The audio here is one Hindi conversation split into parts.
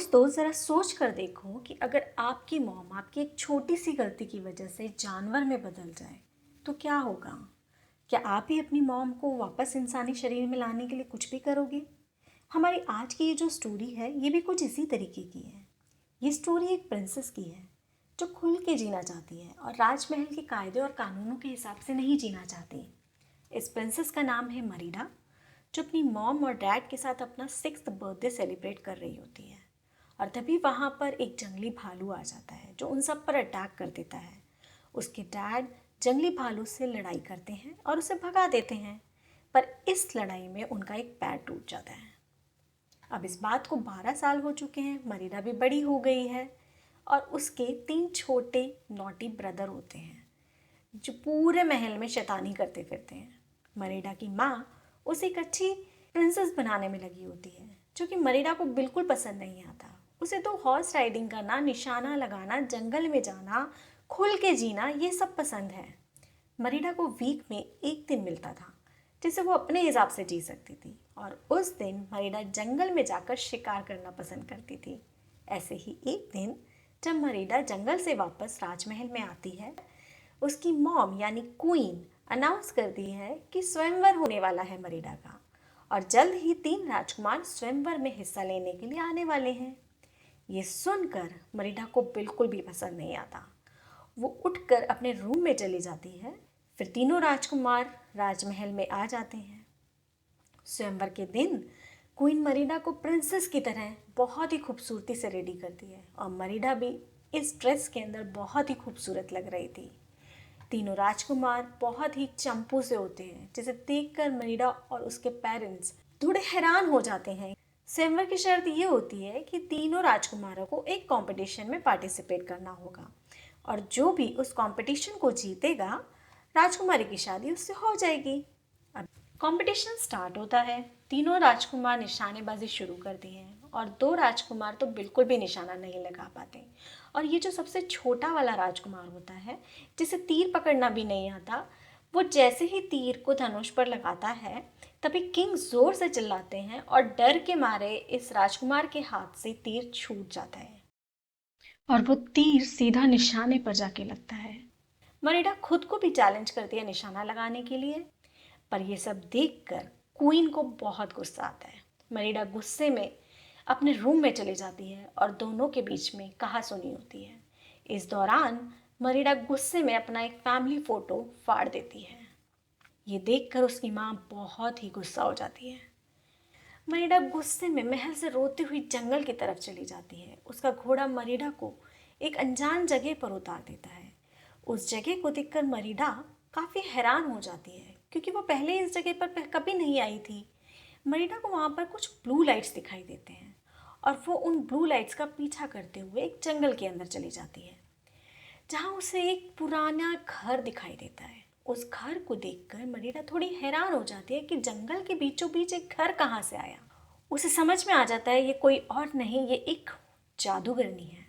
दोस्तों ज़रा सोच कर देखो कि अगर आपकी मॉम आपकी एक छोटी सी गलती की वजह से जानवर में बदल जाए तो क्या होगा। क्या आप भी अपनी मॉम को वापस इंसानी शरीर में लाने के लिए कुछ भी करोगे। हमारी आज की ये जो स्टोरी है ये भी कुछ इसी तरीके की है। ये स्टोरी एक प्रिंसेस की है जो खुल के जीना चाहती है और राजमहल के कायदे और कानूनों के हिसाब से नहीं जीना चाहती। इस प्रिंसेस का नाम है मरीडा, जो अपनी मॉम और डैड के साथ अपना 6th बर्थडे सेलिब्रेट कर रही होती है। और तभी वहाँ पर एक जंगली भालू आ जाता है जो उन सब पर अटैक कर देता है। उसके डैड जंगली भालू से लड़ाई करते हैं और उसे भगा देते हैं, पर इस लड़ाई में उनका एक पैर टूट जाता है। अब इस बात को 12 साल हो चुके हैं, मरीडा भी बड़ी हो गई है और उसके 3 छोटे नॉटी ब्रदर होते हैं जो पूरे महल में शैतानी करते फिरते हैं। मरीडा की माँ उसे एक अच्छी प्रिंसेस बनाने में लगी होती है, जो कि मरीडा को बिल्कुल पसंद नहीं आता। उसे तो हॉर्स राइडिंग करना, निशाना लगाना, जंगल में जाना, खुल के जीना, ये सब पसंद है। मरीडा को वीक में एक दिन मिलता था जिसे वो अपने हिसाब से जी सकती थी, और उस दिन मरीडा जंगल में जाकर शिकार करना पसंद करती थी। ऐसे ही एक दिन जब मरीडा जंगल से वापस राजमहल में आती है, उसकी मॉम यानी क्वीन अनाउंस करती है कि स्वयंवर होने वाला है मरीडा का, और जल्द ही 3 राजकुमार स्वयंवर में हिस्सा लेने के लिए आने वाले हैं। ये सुनकर मरीडा को बिल्कुल भी पसंद नहीं आता। वो उठकर अपने रूम में चली जाती है। फिर तीनों राजकुमार राजमहल में आ जाते हैं। स्वयंवर के दिन क्वीन मरीडा को प्रिंसेस की तरह बहुत ही खूबसूरती से रेडी करती है, और मरीडा भी इस ड्रेस के अंदर बहुत ही खूबसूरत लग रही थी। तीनों राजकुमार बहुत ही चंपू से होते हैं, जिसे देखकर मरीडा और उसके पेरेंट्स थोड़े हैरान हो जाते हैं। स्वयंवर की शर्त ये होती है कि तीनों राजकुमारों को एक कंपटीशन में पार्टिसिपेट करना होगा, और जो भी उस कंपटीशन को जीतेगा राजकुमारी की शादी उससे हो जाएगी। अब कंपटीशन स्टार्ट होता है। तीनों राजकुमार निशानेबाजी शुरू करते हैं, और 2 राजकुमार तो बिल्कुल भी निशाना नहीं लगा पाते। और ये जो सबसे छोटा वाला राजकुमार होता है, जिसे तीर पकड़ना भी नहीं आता, वो जैसे ही तीर को धनुष पर लगाता है तभी किंग जोर से चिल्लाते हैं और डर के मारे इस राजकुमार के हाथ से तीर छूट जाता है और वो तीर सीधा निशाने पर जाके लगता है। मरीडा खुद को भी चैलेंज करती है निशाना लगाने के लिए, पर यह सब देखकर क्वीन को बहुत गुस्सा आता है। मरीडा गुस्से में अपने रूम में चली जाती है और दोनों के बीच में कहासुनी होती है। इस दौरान मरीडा गुस्से में अपना एक फैमिली फोटो फाड़ देती है। ये देखकर उसकी माँ बहुत ही गुस्सा हो जाती है। मरीडा गुस्से में महल से रोती हुई जंगल की तरफ चली जाती है। उसका घोड़ा मरीडा को एक अनजान जगह पर उतार देता है। उस जगह को देखकर मरीडा काफ़ी हैरान हो जाती है, क्योंकि वो पहले इस जगह पर कभी नहीं आई थी। मरीडा को वहाँ पर कुछ ब्लू लाइट्स दिखाई देते हैं, और वो उन ब्लू लाइट्स का पीछा करते हुए एक जंगल के अंदर चली जाती है, जहाँ उसे एक पुराना घर दिखाई देता है। उस घर को देखकर मरीडा थोड़ी हैरान हो जाती है कि जंगल के बीचों बीच एक घर कहाँ से आया। उसे समझ में आ जाता है ये कोई और नहीं, ये एक जादूगरनी है।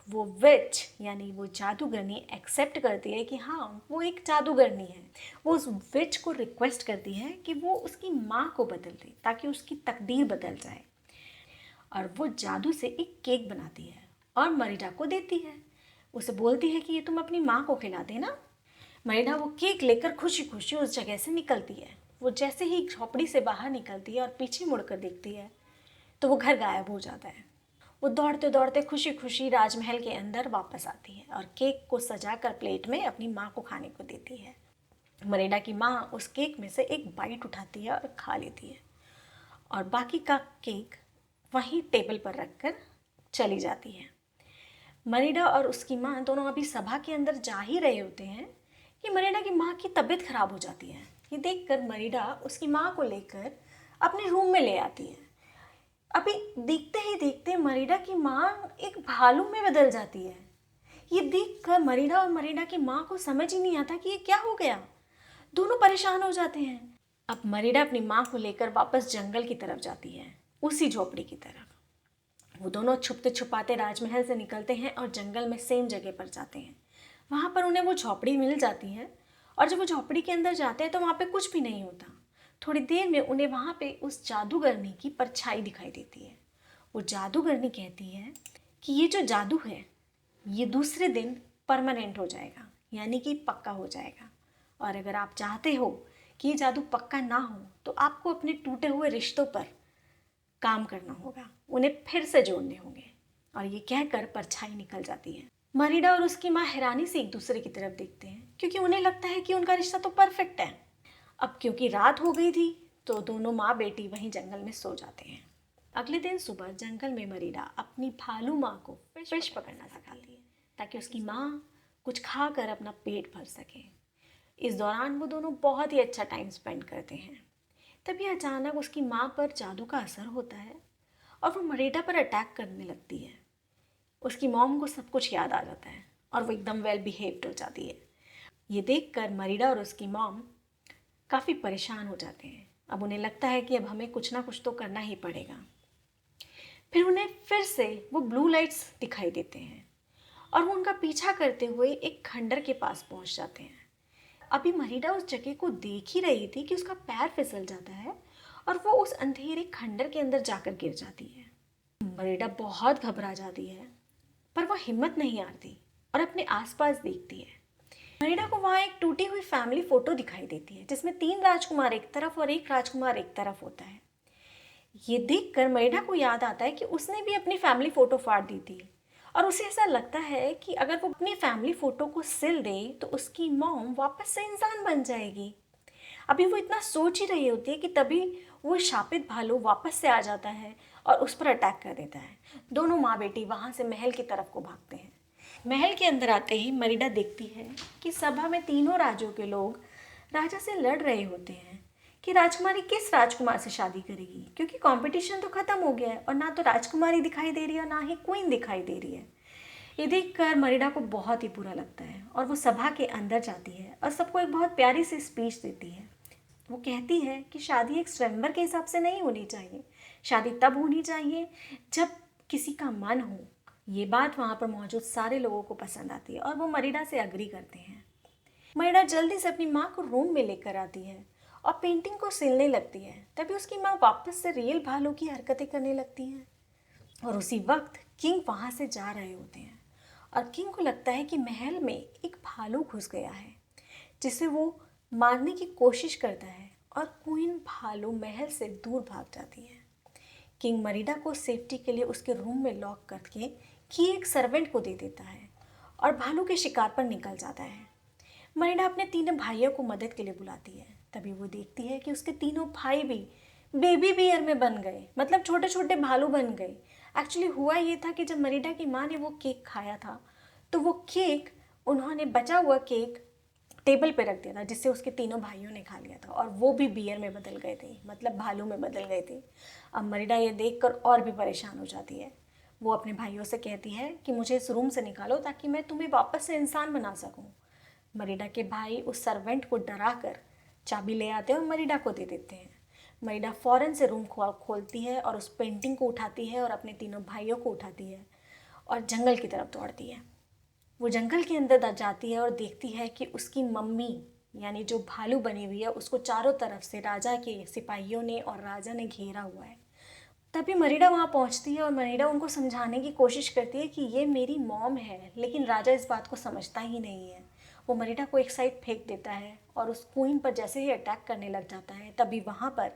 वो विच यानी वो जादूगरनी एक्सेप्ट करती है कि हाँ वो एक जादूगरनी है। वो उस विच को रिक्वेस्ट करती है कि वो उसकी माँ को बदल दे ताकि उसकी तकदीर बदल जाए, और वो जादू से एक केक बनाती है और मरीडा को देती है। उसे बोलती है कि ये तुम अपनी माँ को खिला देना। मरीडा वो केक लेकर खुशी खुशी उस जगह से निकलती है। वो जैसे ही झोपड़ी से बाहर निकलती है और पीछे मुड़कर देखती है तो वो घर गायब हो जाता है। वो दौड़ते दौड़ते खुशी खुशी राजमहल के अंदर वापस आती है और केक को सजाकर प्लेट में अपनी माँ को खाने को देती है। मरीडा की माँ उस केक में से एक बाइट उठाती है और खा लेती है, और बाकी का केक वहीं टेबल पर रखकर चली जाती है। मरीडा और उसकी माँ दोनों अभी सभा के अंदर जा ही रहे होते हैं कि मरीडा की माँ की तबीयत खराब हो जाती है। ये देखकर मरीडा उसकी माँ को लेकर अपने रूम में ले आती है। अभी देखते ही देखते मरीडा की माँ एक भालू में बदल जाती है। ये देखकर मरीडा और मरीडा की माँ को समझ ही नहीं आता कि ये क्या हो गया। दोनों परेशान हो जाते हैं। अब मरीडा अपनी माँ को लेकर वापस जंगल की तरफ जाती है, उसी झोपड़ी की तरफ। वो दोनों छुपते छुपाते राजमहल से निकलते हैं और जंगल में सेम जगह पर जाते हैं। वहाँ पर उन्हें वो झोपड़ी मिल जाती है, और जब वो झोपड़ी के अंदर जाते हैं तो वहाँ पे कुछ भी नहीं होता। थोड़ी देर में उन्हें वहाँ पे उस जादूगरनी की परछाई दिखाई देती है। वो जादूगरनी कहती है कि ये जो जादू है ये दूसरे दिन परमानेंट हो जाएगा, यानी कि पक्का हो जाएगा। और अगर आप चाहते हो कि ये जादू पक्का ना हो तो आपको अपने टूटे हुए रिश्तों पर काम करना होगा, उन्हें फिर से जोड़ने होंगे। और ये कहकर परछाई निकल जाती है। मरीडा और उसकी माँ हैरानी से एक दूसरे की तरफ देखते हैं, क्योंकि उन्हें लगता है कि उनका रिश्ता तो परफेक्ट है। अब क्योंकि रात हो गई थी तो दोनों माँ बेटी वहीं जंगल में सो जाते हैं। अगले दिन सुबह जंगल में मरीडा अपनी भालू माँ को फिश पकड़ना सिखाती है, ताकि उसकी माँ कुछ खाकर अपना पेट भर सके। इस दौरान वो दोनों बहुत ही अच्छा टाइम स्पेंड करते हैं। तभी अचानक उसकी माँ पर जादू का असर होता है और वो मरीडा पर अटैक करने लगती है। उसकी मॉम को सब कुछ याद आ जाता है और वो एकदम वेल बिहेव्ड हो जाती है। ये देखकर मरीडा और उसकी मॉम काफ़ी परेशान हो जाते हैं। अब उन्हें लगता है कि अब हमें कुछ ना कुछ तो करना ही पड़ेगा। फिर उन्हें फिर से वो ब्लू लाइट्स दिखाई देते हैं और वो उनका पीछा करते हुए एक खंडर के पास पहुंच जाते हैं। अभी मरीडा उस जगह को देख ही रही थी कि उसका पैर फिसल जाता है और वो उस अंधेरे खंडर के अंदर जाकर गिर जाती है। मरीडा बहुत घबरा जाती है, पर वो हिम्मत नहीं हारती और अपने आसपास देखती है। मरीडा को वहाँ एक टूटी हुई फैमिली फोटो दिखाई देती है, जिसमें 3 राजकुमार एक तरफ और 1 राजकुमार एक तरफ होता है। ये देखकर मरीडा को याद आता है कि उसने भी अपनी फैमिली फोटो फाड़ दी थी और उसे ऐसा लगता है कि अगर वो अपनी फैमिली फोटो को सिल दे तो उसकी मॉम वापस से इंसान बन जाएगी। अभी वो इतना सोच ही रही होती है कि तभी वो शापित भालू वापस से आ जाता है और उस पर अटैक कर देता है। दोनों माँ बेटी वहाँ से महल की तरफ को भागते हैं। महल के अंदर आते ही मरीडा देखती है कि सभा में तीनों राज्यों के लोग राजा से लड़ रहे होते हैं कि राजकुमारी किस राजकुमार से शादी करेगी, क्योंकि कंपटीशन तो ख़त्म हो गया है और ना तो राजकुमारी दिखाई दे रही है ना ही क्वीन दिखाई दे रही है। ये देखकर मरीडा को बहुत ही बुरा लगता है और वो सभा के अंदर जाती है और सबको एक बहुत प्यारी सी स्पीच देती है। वो कहती है कि शादी एक स्वयंवर के हिसाब से नहीं होनी चाहिए, शादी तब होनी चाहिए जब किसी का मन हो। ये बात वहाँ पर मौजूद सारे लोगों को पसंद आती है और वो मरीडा से अग्री करते हैं। मरीडा जल्दी से अपनी माँ को रूम में लेकर आती है और पेंटिंग को सिलने लगती है। तभी उसकी माँ वापस से रियल भालू की हरकतें करने लगती हैं और उसी वक्त किंग वहाँ से जा रहे होते हैं और किंग को लगता है कि महल में एक भालू घुस गया है, जिसे वो मारने की कोशिश करता है और क्वीन भालू महल से दूर भाग जाती है। किंग मरीडा को सेफ्टी के लिए उसके रूम में लॉक करके की एक सर्वेंट को दे देता है और भालू के शिकार पर निकल जाता है। मरीडा अपने तीनों भाइयों को मदद के लिए बुलाती है। तभी वो देखती है कि उसके तीनों भाई भी बेबी बियर में बन गए, मतलब छोटे छोटे भालू बन गए। एक्चुअली हुआ ये था कि जब मरीडा की माँ ने वो केक खाया था तो वो केक, उन्होंने बचा हुआ केक टेबल पे रख दिया था, जिससे उसके तीनों भाइयों ने खा लिया था और वो भी बियर में बदल गए थे, मतलब भालू में बदल गए थे। अब मरीडा ये देखकर और भी परेशान हो जाती है। वो अपने भाइयों से कहती है कि मुझे इस रूम से निकालो ताकि मैं तुम्हें वापस से इंसान बना सकूं। मरीडा के भाई उस सर्वेंट को डरा कर चाबी ले आते हैं और मरीडा को दे देते हैं। मरीडा फ़ौरन से रूम खोलती है और उस पेंटिंग को उठाती है और अपने तीनों भाइयों को उठाती है और जंगल की तरफ दौड़ती है। वो जंगल के अंदर जाती है और देखती है कि उसकी मम्मी, यानी जो भालू बनी हुई है, उसको चारों तरफ से राजा के सिपाहियों ने और राजा ने घेरा हुआ है। तभी मरीडा वहाँ पहुँचती है और मरीडा उनको समझाने की कोशिश करती है कि ये मेरी मॉम है, लेकिन राजा इस बात को समझता ही नहीं है। वो मरीडा को एक साइड फेंक देता है और उस क्वीन पर जैसे ही अटैक करने लग जाता है, तभी वहाँ पर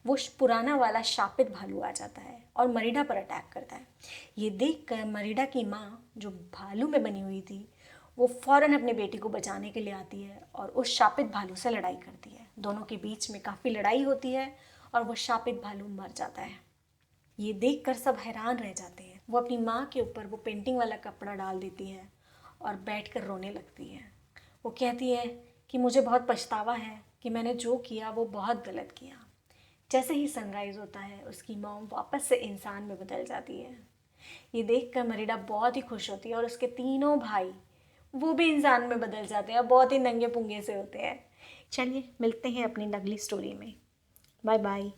वो पुराना वाला शापित भालू आ जाता है और मरीडा पर अटैक करता है। ये देखकर मरीडा की माँ, जो भालू में बनी हुई थी, वो फ़ौरन अपने बेटी को बचाने के लिए आती है और उस शापित भालू से लड़ाई करती है। दोनों के बीच में काफ़ी लड़ाई होती है और वो शापित भालू मर जाता है। ये देखकर सब हैरान रह जाते हैं। वो अपनी माँ के ऊपर वो पेंटिंग वाला कपड़ा डाल देती है और बैठकर रोने लगती है। वो कहती है कि मुझे बहुत पछतावा है कि मैंने जो किया वो बहुत गलत किया। जैसे ही सनराइज़ होता है उसकी मॉम वापस से इंसान में बदल जाती है। ये देखकर मरीडा बहुत ही खुश होती है और उसके तीनों भाई वो भी इंसान में बदल जाते हैं और बहुत ही नंगे पुंगे से होते हैं। चलिए मिलते हैं अपनी अगली स्टोरी में। Bye bye.